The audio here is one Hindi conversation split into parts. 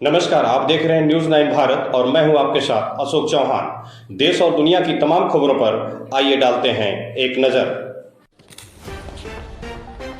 नमस्कार, आप देख रहे हैं न्यूज़ 9 भारत और मैं हूं आपके साथ अशोक चौहान। देश और दुनिया की तमाम खबरों पर आइए डालते हैं एक नजर।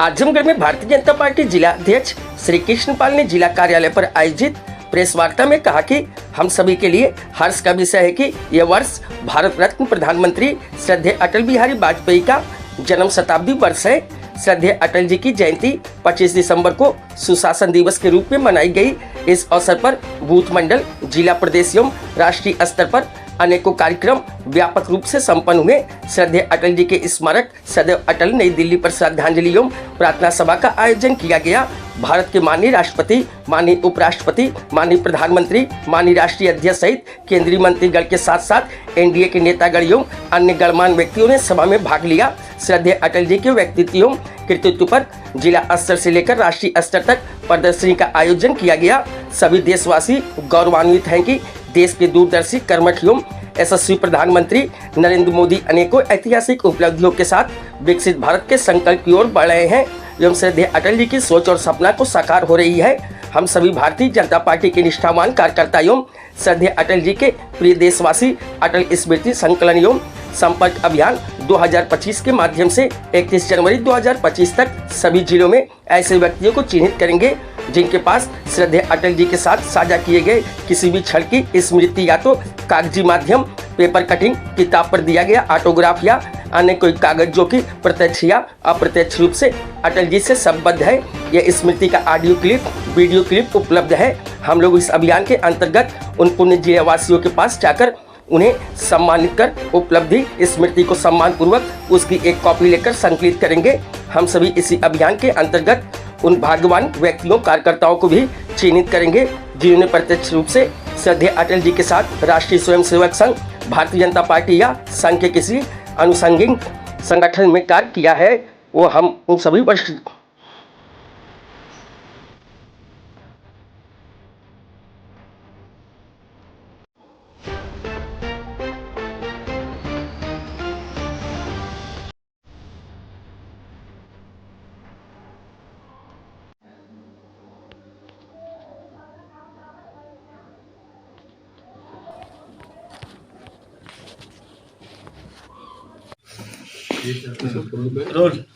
आजमगढ़ में भारतीय जनता पार्टी जिला अध्यक्ष श्री कृष्ण पाल ने जिला कार्यालय पर आयोजित प्रेस वार्ता में कहा कि हम सभी के लिए हर्ष का विषय है कि यह वर्ष भारत रत्न प्रधानमंत्री श्रद्धेय अटल बिहारी वाजपेयी का जन्म शताब्दी वर्ष है। श्रद्धेय अटल जी की जयंती 25 दिसंबर को सुशासन दिवस के रूप में मनाई गई। इस अवसर पर बूथ मंडल, जिला, प्रदेश एवं राष्ट्रीय स्तर पर अनेकों कार्यक्रम व्यापक रूप से संपन्न हुए। श्रद्धेय अटल जी के स्मारक सदैव अटल नई दिल्ली पर श्रद्धांजलि एवं प्रार्थना सभा का आयोजन किया गया। भारत के माननीय राष्ट्रपति, माननीय उपराष्ट्रपति, माननीय प्रधानमंत्री, माननीय राष्ट्रीय अध्यक्ष सहित केंद्रीय मंत्रीगण के साथ साथ एनडीए के नेतागण एवं अन्य गणमान्य व्यक्तियों ने सभा में भाग लिया। श्रद्धेय अटल जी के व्यक्तित्व एवं कृतित्व पर जिला स्तर से लेकर राष्ट्रीय स्तर तक प्रदर्शनी का आयोजन किया गया। सभी देशवासी गौरवान्वित हैं कि देश के दूरदर्शी, कर्मठ एवं यशस्वी प्रधानमंत्री नरेंद्र मोदी अनेकों ऐतिहासिक उपलब्धियों के साथ विकसित भारत के संकल्प की ओर बढ़ रहे हैं एवं श्रद्धेय अटल जी की सोच और सपना को साकार हो रही है। हम सभी भारतीय जनता पार्टी के निष्ठावान कार्यकर्ता एवं श्रद्धेय अटल जी के प्रिय देशवासी अटल स्मृति संकलन एवं संपर्क अभियान 2025 के माध्यम से 31 जनवरी 2025 तक सभी जिलों में ऐसे व्यक्तियों को चिन्हित करेंगे जिनके पास श्रद्धेय अटल जी के साथ साझा किए गए किसी भी क्षण की स्मृति या तो कागजी माध्यम, पेपर कटिंग, किताब पर दिया गया ऑटोग्राफ या अन्य कोई कागज जो कि प्रत्यक्ष या अप्रत्यक्ष रूप से अटल जी से संबद्ध है। यह स्मृति का ऑडियो क्लिप, वीडियो क्लिप उपलब्ध है। हम लोग इस अभियान के अंतर्गत उन पुण्य जिलेवासियों के पास जाकर उन्हें सम्मानित कर उपलब्धि स्मृति को सम्मान पूर्वक उसकी एक कॉपी लेकर संकलित करेंगे। हम सभी इसी अभियान के अंतर्गत उन भाग्यवान व्यक्तियों, कार्यकर्ताओं को भी चिन्हित करेंगे जिन्होंने प्रत्यक्ष रूप से श्रद्धेय अटल जी के साथ राष्ट्रीय स्वयंसेवक संघ, भारतीय जनता पार्टी या संघ के किसी अनुषंगिक संगठन में कार्य किया है। वो हम उन सभी वरिष्ठ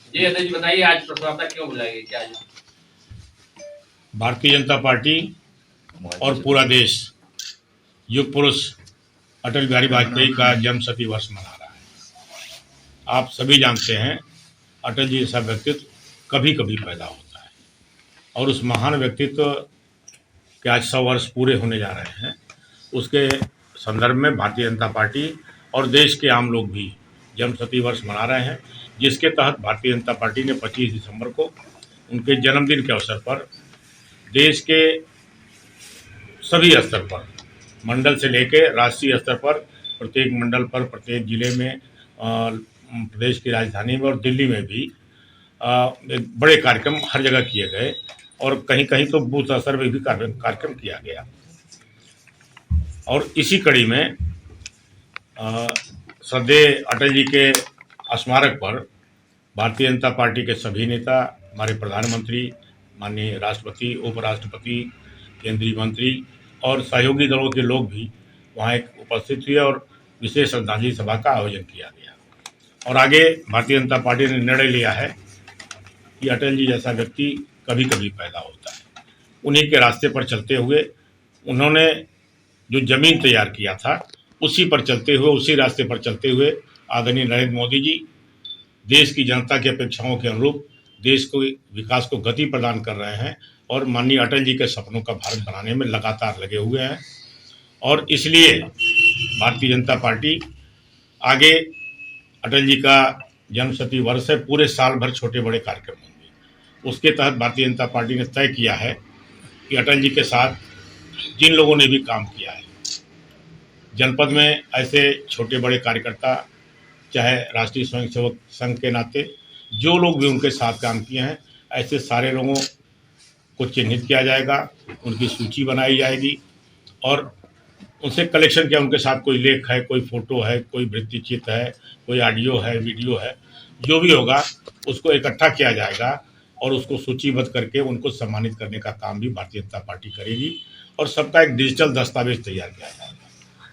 जी अध्यक्ष बताइए, आज प्रेस वार्ता क्यों बुलाई गई? क्या भारतीय जनता पार्टी और पूरा देश युग पुरुष अटल बिहारी वाजपेयी का जन्म शती वर्ष मना रहा है। आप सभी जानते हैं अटल जी जैसा व्यक्तित्व कभी कभी पैदा होता है और उस महान व्यक्तित्व के आज 100 वर्ष पूरे होने जा रहे हैं। उसके संदर्भ में भारतीय जनता पार्टी और देश के आम लोग भी जन्म शती वर्ष मना रहे हैं, जिसके तहत भारतीय जनता पार्टी ने 25 दिसंबर को उनके जन्मदिन के अवसर पर देश के सभी स्तर पर, मंडल से लेकर राष्ट्रीय स्तर पर, प्रत्येक मंडल पर, प्रत्येक जिले में, प्रदेश की राजधानी में और दिल्ली में भी एक बड़े कार्यक्रम हर जगह किए गए और कहीं कहीं तो बूथ स्तर पर भी कार्यक्रम किया गया। और इसी कड़ी में श्रद्धेय अटल जी के स्मारक पर भारतीय जनता पार्टी के सभी नेता, हमारे प्रधानमंत्री, माननीय राष्ट्रपति, उपराष्ट्रपति, केंद्रीय मंत्री और सहयोगी दलों के लोग भी वहाँ एक उपस्थित हुए और विशेष श्रद्धांजलि सभा का आयोजन किया गया। और आगे भारतीय जनता पार्टी ने निर्णय लिया है कि अटल जी जैसा व्यक्ति कभी कभी पैदा होता है। उन्हीं के रास्ते पर चलते हुए उन्होंने जो जमीन तैयार किया था उसी पर चलते हुए, उसी रास्ते पर चलते हुए आदरणीय नरेंद्र मोदी जी देश की जनता की अपेक्षाओं के अनुरूप देश को विकास को गति प्रदान कर रहे हैं और माननीय अटल जी के सपनों का भारत बनाने में लगातार लगे हुए हैं। और इसलिए भारतीय जनता पार्टी आगे अटल जी का जन्म शती वर्ष है, पूरे साल भर छोटे बड़े कार्यक्रम होंगे। उसके तहत भारतीय जनता पार्टी ने तय किया है कि अटल जी के साथ जिन लोगों ने भी काम किया है जनपद में, ऐसे छोटे बड़े कार्यकर्ता, चाहे राष्ट्रीय स्वयंसेवक संघ के नाते जो लोग भी उनके साथ काम किए हैं, ऐसे सारे लोगों को चिन्हित किया जाएगा, उनकी सूची बनाई जाएगी और उनसे कलेक्शन किया, उनके साथ कोई लेख है, कोई फोटो है, कोई वृत्ति चित्र है, कोई ऑडियो है, वीडियो है, जो भी होगा उसको इकट्ठा किया जाएगा और उसको सूचीबद्ध करके उनको सम्मानित करने का काम भी भारतीय जनता पार्टी करेगी। और सबका एक डिजिटल दस्तावेज तैयार किया जाएगा।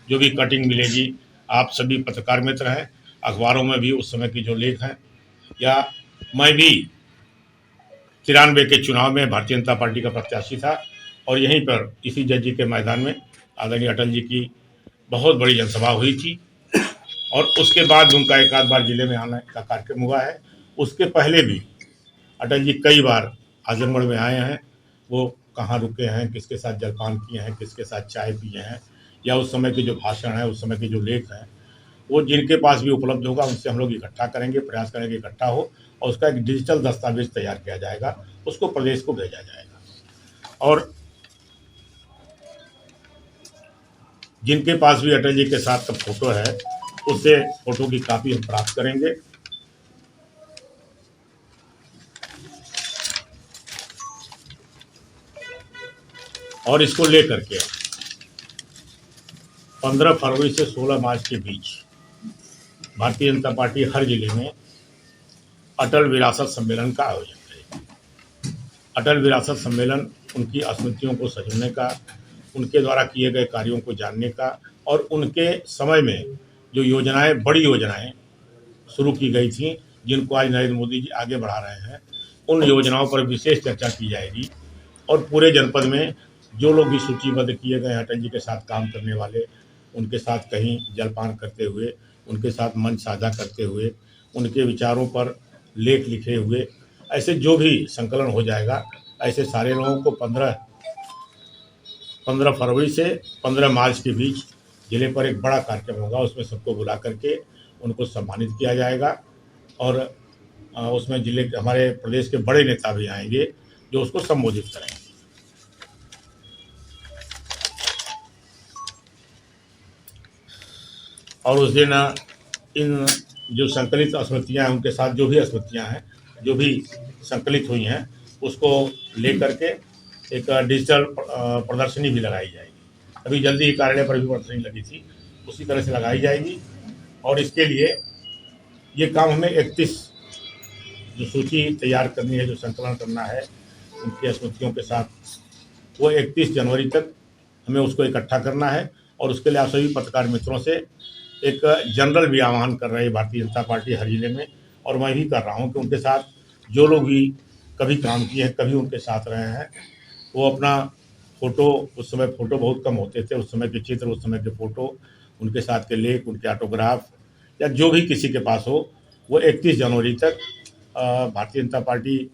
जो भी कटिंग मिलेगी, आप सभी पत्रकार मित्र हैं, अखबारों में भी उस समय के जो लेख हैं, या मैं भी 93 के चुनाव में भारतीय जनता पार्टी का प्रत्याशी था और यहीं पर इसी जज्जी के मैदान में आदरणीय अटल जी की बहुत बड़ी जनसभा हुई थी और उसके बाद उनका एक आध बार जिले में आने का कार्यक्रम हुआ है। उसके पहले भी अटल जी कई बार आजमगढ़ में आए हैं। वो कहाँ रुके हैं, किसके साथ जलपान किए हैं, किसके साथ चाय पिए हैं, या उस समय के जो भाषण है, उस समय के जो लेख हैं, वो जिनके पास भी उपलब्ध होगा उनसे हम लोग इकट्ठा करेंगे, प्रयास करेंगे इकट्ठा हो और उसका एक डिजिटल दस्तावेज तैयार किया जाएगा, उसको प्रदेश को भेजा जाएगा। और जिनके पास भी अटल जी के साथ का फोटो है, उससे फोटो की कॉपी हम प्राप्त करेंगे। और इसको लेकर के 15 फरवरी से 16 मार्च के बीच भारतीय जनता पार्टी हर जिले में अटल विरासत सम्मेलन का आयोजन करेगी। अटल विरासत सम्मेलन उनकी स्मृतियों को सजोने का, उनके द्वारा किए गए कार्यों को जानने का और उनके समय में जो योजनाएं, बड़ी योजनाएं शुरू की गई थी, जिनको आज नरेंद्र मोदी जी आगे बढ़ा रहे हैं, उन योजनाओं पर विशेष चर्चा की जाएगी। और पूरे जनपद में जो लोग भी सूचीबद्ध किए गए हैं अटल जी के साथ काम करने वाले, उनके साथ कहीं जलपान करते हुए, उनके साथ मंच साझा करते हुए, उनके विचारों पर लेख लिखे हुए, ऐसे जो भी संकलन हो जाएगा, ऐसे सारे लोगों को 15 फरवरी से 15 मार्च के बीच जिले पर एक बड़ा कार्यक्रम होगा। उसमें सबको बुला करके उनको सम्मानित किया जाएगा और उसमें जिले के, हमारे प्रदेश के बड़े नेता भी आएंगे जो उसको संबोधित करेंगे। और उस दिन इन जो संकलित स्मृतियाँ हैं, उनके साथ जो भी स्मृतियाँ हैं, जो भी संकलित हुई हैं, उसको लेकर के एक डिजिटल प्रदर्शनी भी लगाई जाएगी। अभी जल्दी ही कार्यालय पर भी प्रदर्शनी लगी थी, उसी तरह से लगाई जाएगी। और इसके लिए ये काम हमें 31 जो सूची तैयार करनी है, जो संकलन करना है उनकी स्मृतियों के साथ, वो 31 जनवरी तक हमें उसको इकट्ठा करना है। और उसके लिए आप सभी पत्रकार मित्रों से एक जनरल भी आह्वान कर रही है भारतीय जनता पार्टी हर जिले में, और मैं भी कर रहा हूँ कि उनके साथ जो लोग भी कभी काम किए हैं, कभी उनके साथ रहे हैं, वो अपना फ़ोटो, उस समय फ़ोटो बहुत कम होते थे, उस समय के चित्र, उस समय के फ़ोटो, उनके साथ के लेख, उनके ऑटोग्राफ या जो भी किसी के पास हो, वो 31 जनवरी तक भारतीय जनता पार्टी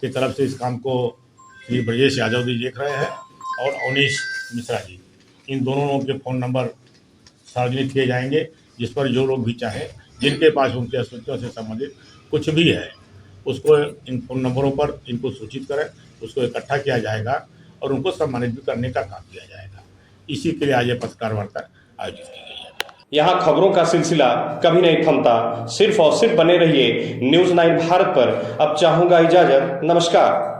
की तरफ से इस काम को श्री ब्रजेश यादव जी देख रहे हैं और अवनीश मिश्रा जी, इन दोनों लोगों के फ़ोन नंबर सार्वजनिक किए जाएंगे, जिस पर जो लोग भी चाहें, जिनके पास उनके स्मृतियों से संबंधित कुछ भी है, उसको इन फ़ोन नंबरों पर इनको सूचित करें, उसको इकट्ठा किया जाएगा और उनको सम्मानित भी करने का काम किया जाएगा। इसी के लिए आज ये पत्रकार वार्ता आयोजित की गई है। यहाँ खबरों का सिलसिला कभी नहीं थमता। सिर्फ और सिर्फ बने रहिए न्यूज़ 9 भारत पर। अब चाहूँगा इजाज़त। नमस्कार।